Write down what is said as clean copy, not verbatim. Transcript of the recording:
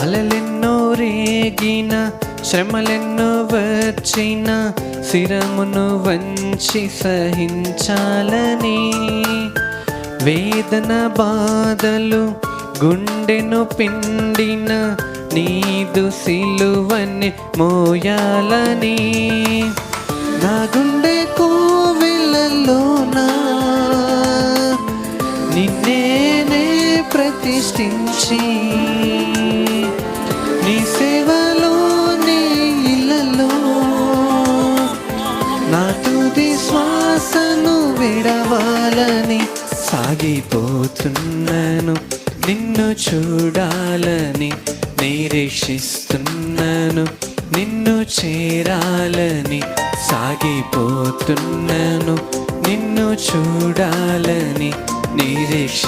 అలలెన్నో రేగిన శ్రమలెన్నో వచ్చిన శిరమును వంచి సహించాలని, వేదన బాధలు గుండెను పిండిన నీదు సిలువని మోయాలని, నా గుండె కోవెలలోనా నిన్నే ప్రతిష్ఠించి, నీ సేవలో నీ ఇళ్ళలో నా తుది శ్వాసను విడవాలని సాగిపోతున్నాను. నిన్ను చూడాలని నిరీక్షిస్తున్నాను, నిన్ను చేరాలని సాగిపోతున్నాను, నిన్ను చూడాలని నిరీక్ష